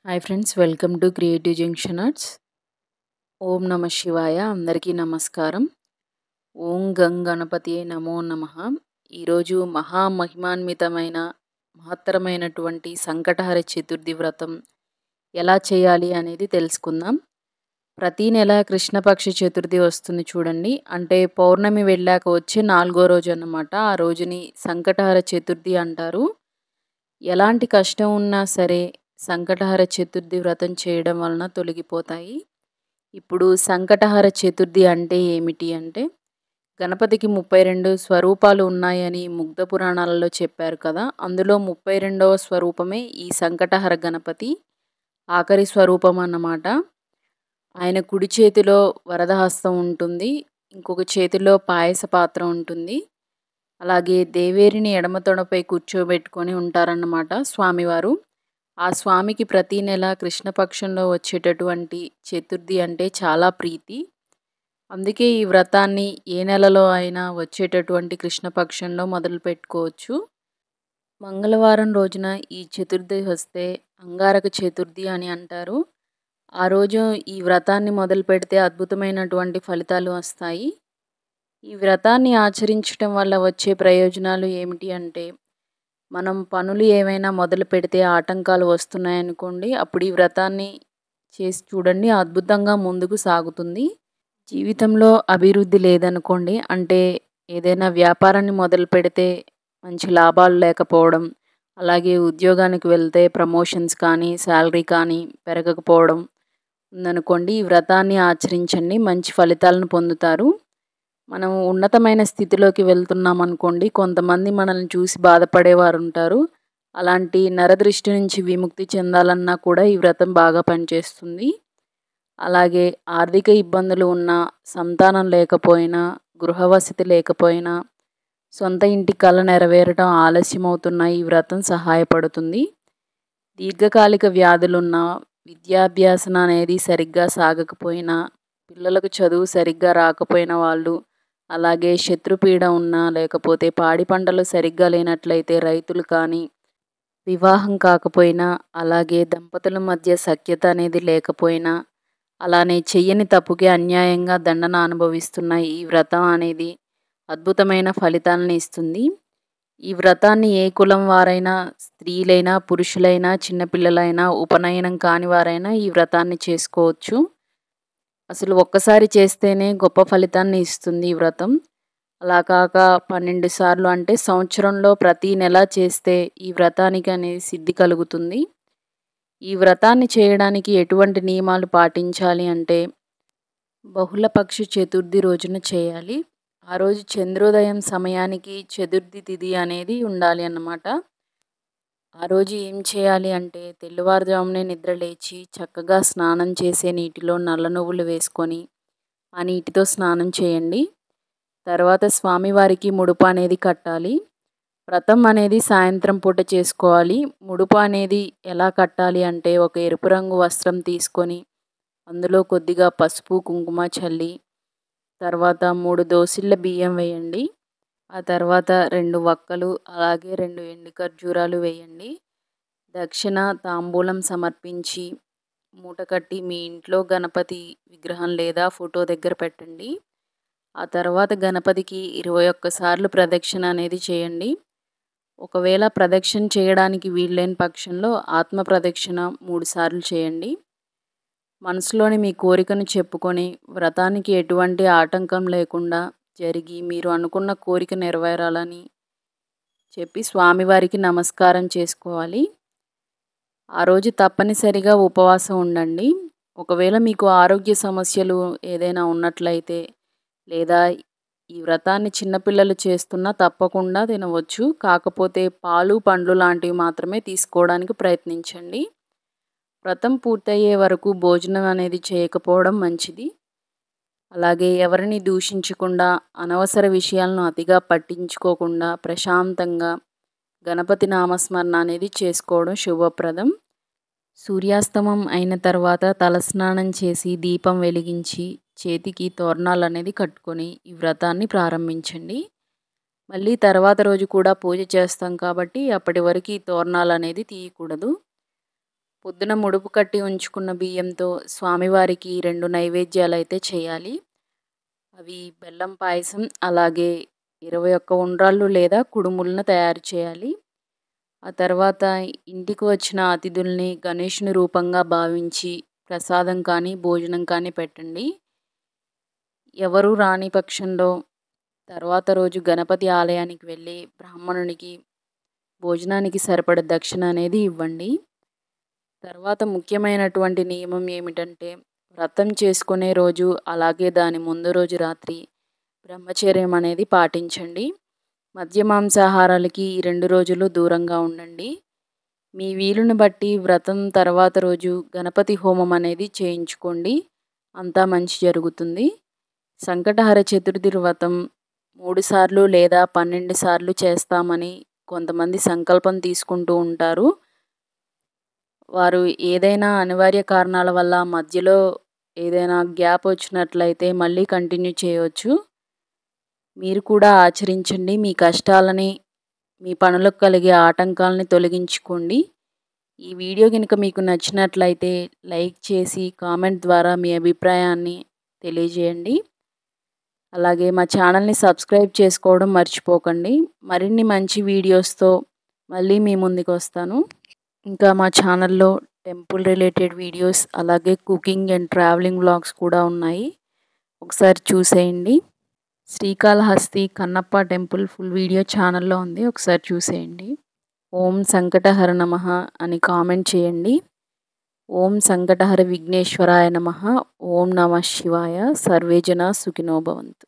Hi friends, welcome to creative junction arts. ఓం నమ శివాయ. అందరికీ నమస్కారం. ఓం గం గణపతియే నమో నమః. ఈరోజు మహామహిమాన్వితమైన మహత్తరమైనటువంటి సంకటహర చతుర్థి వ్రతం ఎలా చేయాలి అనేది తెలుసుకుందాం. ప్రతి నెల కృష్ణపక్ష చతుర్థి వస్తుంది చూడండి. అంటే పౌర్ణమి వెళ్ళాక వచ్చే 4వ రోజు అన్నమాట. ఆ రోజుని సంకటహర చతుర్థి అంటారు. ఎలాంటి కష్టం ఉన్నా సరే సంకటహర చతుర్థి వ్రతం చేయడం వలన తొలగిపోతాయి. ఇప్పుడు సంకటహర చతుర్థి అంటే ఏమిటి అంటే, గణపతికి 32 స్వరూపాలు ఉన్నాయని ముగ్ధ పురాణాలలో చెప్పారు కదా. అందులో 32వ స్వరూపమే ఈ సంకటహర గణపతి. ఆఖరి స్వరూపం అన్నమాట. ఆయన కుడి చేతిలో వరదహస్తం ఉంటుంది, ఇంకొక చేతిలో పాయస పాత్ర ఉంటుంది. అలాగే దేవేరిని ఎడమ తొడపై కూర్చోబెట్టుకొని ఉంటారన్నమాట స్వామివారు. ఆ స్వామికి ప్రతి నెల కృష్ణపక్షంలో వచ్చేటటువంటి చతుర్థి అంటే చాలా ప్రీతి. అందుకే ఈ వ్రతాన్ని ఏ నెలలో అయినా వచ్చేటటువంటి కృష్ణపక్షంలో మొదలు పెట్టుకోవచ్చు. మంగళవారం రోజున ఈ చతుర్థి వస్తే అంగారక చతుర్థి అని అంటారు. ఆ రోజు ఈ వ్రతాన్ని మొదలు పెడితే అద్భుతమైనటువంటి ఫలితాలు వస్తాయి. ఈ వ్రతాన్ని ఆచరించటం వల్ల వచ్చే ప్రయోజనాలు ఏమిటి అంటే, మనం పనులు ఏవైనా మొదలు పెడితే ఆటంకాలు వస్తున్నాయనుకోండి, అప్పుడు ఈ వ్రతాన్ని చేసి చూడండి, అద్భుతంగా ముందుకు సాగుతుంది. జీవితంలో అభివృద్ధి లేదనుకోండి, అంటే ఏదైనా వ్యాపారాన్ని మొదలు పెడితే మంచి లాభాలు లేకపోవడం, అలాగే ఉద్యోగానికి వెళ్తే ప్రమోషన్స్ కానీ శాలరీ కానీ పెరగకపోవడం ఉందనుకోండి, ఈ వ్రతాన్ని ఆచరించండి, మంచి ఫలితాలను పొందుతారు. మనం ఉన్నతమైన స్థితిలోకి వెళ్తున్నాం అనుకోండి, కొంతమంది మనల్ని చూసి బాధపడేవారు ఉంటారు. అలాంటి నరదృష్టి నుంచి విముక్తి చెందాలన్నా కూడా ఈ వ్రతం బాగా పనిచేస్తుంది. అలాగే ఆర్థిక ఇబ్బందులు ఉన్నా, సంతానం లేకపోయినా, గృహవసతి లేకపోయినా, సొంత ఇంటి కల నెరవేరడం ఆలస్యమవుతున్న ఈ వ్రతం సహాయపడుతుంది. దీర్ఘకాలిక వ్యాధులున్నా, విద్యాభ్యాసన అనేది సరిగ్గా సాగకపోయినా, పిల్లలకు చదువు సరిగ్గా రాకపోయిన వాళ్ళు, అలాగే శత్రుపీడ ఉన్నా, లేకపోతే పాడి పంటలు సరిగ్గా లేనట్లయితే రైతులు కానీ, వివాహం కాకపోయినా, అలాగే దంపతుల మధ్య సఖ్యత అనేది లేకపోయినా, అలానే చెయ్యని తప్పుకి అన్యాయంగా దండన అనుభవిస్తున్న ఈ వ్రతం అనేది అద్భుతమైన ఫలితాలను ఇస్తుంది. ఈ వ్రతాన్ని ఏ కులం వారైనా, స్త్రీలైనా, పురుషులైనా, చిన్నపిల్లలైనా, ఉపనయనం కాని వారైనా ఈ వ్రతాన్ని చేసుకోవచ్చు. అసలు ఒక్కసారి చేస్తేనే గొప్ప ఫలితాన్ని ఇస్తుంది ఈ వ్రతం. అలా కాక 12 సార్లు అంటే సంవత్సరంలో ప్రతి నెల చేస్తే ఈ వ్రతానికి అనేది సిద్ధి కలుగుతుంది. ఈ వ్రతాన్ని చేయడానికి ఎటువంటి నియమాలు పాటించాలి అంటే, బహుళపక్ష చతుర్థి రోజున చేయాలి. ఆ రోజు చంద్రోదయం సమయానికి చతుర్థి తిథి అనేది ఉండాలి అన్నమాట. ఆ రోజు ఏం చేయాలి అంటే, తెల్లవారుజామునే నిద్ర లేచి చక్కగా స్నానం చేసే నీటిలో నల్ల నువ్వులు వేసుకొని ఆ నీటితో స్నానం చేయండి. తర్వాత స్వామివారికి ముడుపు అనేది కట్టాలి. వ్రతం అనేది సాయంత్రం పూట చేసుకోవాలి. ముడుపు అనేది ఎలా కట్టాలి అంటే, ఒక ఎరుపు రంగు వస్త్రం తీసుకొని అందులో కొద్దిగా పసుపు, కుంకుమ చల్లి, తర్వాత 3 దోసిళ్ళ బియ్యం వేయండి. ఆ తర్వాత 2 వక్కలు, అలాగే 2 ఎండు ఖర్జూరాలు వేయండి. దక్షిణ తాంబూలం సమర్పించి మూట కట్టి మీ ఇంట్లో గణపతి విగ్రహం లేదా ఫోటో దగ్గర పెట్టండి. ఆ తర్వాత గణపతికి 21 సార్లు ప్రదక్షిణ అనేది చేయండి. ఒకవేళ ప్రదక్షిణ చేయడానికి వీల్లేని పక్షంలో ఆత్మ ప్రదక్షిణ 3 సార్లు చేయండి. మనసులోని మీ కోరికను చెప్పుకొని, వ్రతానికి ఎటువంటి ఆటంకం లేకుండా జరిగి మీరు అనుకున్న కోరిక నెరవేరాలని చెప్పి స్వామివారికి నమస్కారం చేసుకోవాలి. ఆ రోజు తప్పనిసరిగా ఉపవాసం ఉండండి. ఒకవేళ మీకు ఆరోగ్య సమస్యలు ఏదైనా ఉన్నట్లయితే, లేదా ఈ వ్రతాన్ని చిన్నపిల్లలు చేస్తున్నా తప్పకుండా తినవచ్చు. కాకపోతే పాలు, పండ్లు లాంటివి మాత్రమే తీసుకోవడానికి ప్రయత్నించండి. వ్రతం పూర్తయ్యే వరకు భోజనం అనేది చేయకపోవడం మంచిది. అలాగే ఎవరిని దూషించకుండా, అనవసర విషయాలను అతిగా పట్టించుకోకుండా ప్రశాంతంగా గణపతి నామస్మరణ అనేది చేసుకోవడం శుభప్రదం. సూర్యాస్తమం అయిన తర్వాత తలస్నానం చేసి దీపం వెలిగించి చేతికి తోరణాలు అనేది కట్టుకొని ఈ వ్రతాన్ని ప్రారంభించండి. మళ్ళీ తర్వాత రోజు కూడా పూజ చేస్తాం కాబట్టి అప్పటి వరకు ఈ తోరణాలు అనేది తీయకూడదు. పొద్దున ముడుపు కట్టి ఉంచుకున్న బియ్యంతో స్వామివారికి 2 నైవేద్యాలైతే చేయాలి. అవి బెల్లం పాయసం, అలాగే 21 ఉండ్రాళ్ళు లేదా కుడుములను తయారు చేయాలి. ఆ తర్వాత ఇంటికి వచ్చిన అతిథుల్ని గణేషుని రూపంగా భావించి ప్రసాదం కానీ, భోజనం కానీ పెట్టండి. ఎవరు రాని పక్షంలో తర్వాత రోజు గణపతి ఆలయానికి వెళ్ళి బ్రాహ్మణునికి భోజనానికి సరిపడ దక్షిణ అనేది ఇవ్వండి. తర్వాత ముఖ్యమైనటువంటి నియమం ఏమిటంటే, వ్రతం చేసుకునే రోజు అలాగే దాని ముందు రోజు రాత్రి బ్రహ్మచర్యం అనేది పాటించండి. మద్య మాంసాహారాలకి ఈ 2 రోజులు దూరంగా ఉండండి. మీ వీలుని బట్టి వ్రతం తర్వాత రోజు గణపతి హోమం అనేది చేయించుకోండి. అంతా మంచి జరుగుతుంది. సంకటహర చతుర్థి వ్రతం 3 సార్లు లేదా 12 సార్లు చేస్తామని కొంతమంది సంకల్పం తీసుకుంటూ ఉంటారు. వారు ఏదైనా అనివార్య కారణాల వల్ల మధ్యలో ఏదైనా గ్యాప్ వచ్చినట్లయితే మళ్ళీ కంటిన్యూ చేయవచ్చు. మీరు కూడా ఆచరించండి. మీ కష్టాలని, మీ పనులకు కలిగే ఆటంకాలని తొలగించుకోండి. ఈ వీడియో గనుక మీకు నచ్చినట్లయితే లైక్ చేసి కామెంట్ ద్వారా మీ అభిప్రాయాన్ని తెలియజేయండి. అలాగే మా ఛానల్ని సబ్స్క్రైబ్ చేసుకోవడం మర్చిపోకండి. మరిన్ని మంచి వీడియోస్తో మళ్ళీ మీ ముందుకు వస్తాను. ఇంకా మా ఛానల్లో టెంపుల్ రిలేటెడ్ వీడియోస్, అలాగే కుకింగ్ అండ్ ట్రావెలింగ్ వ్లాగ్స్ కూడా ఉన్నాయి. ఒకసారి చూసేయండి. Srikalahasti Kannappa temple full video ఛానల్లో ఉంది. ఒకసారి చూసేయండి. ఓం సంకటహర నమః అని కామెంట్ చేయండి. ఓం సంకటహర విఘ్నేశ్వరాయ నమః. ఓం నమః శివాయ. సర్వే జనా సుఖినో భవంతు.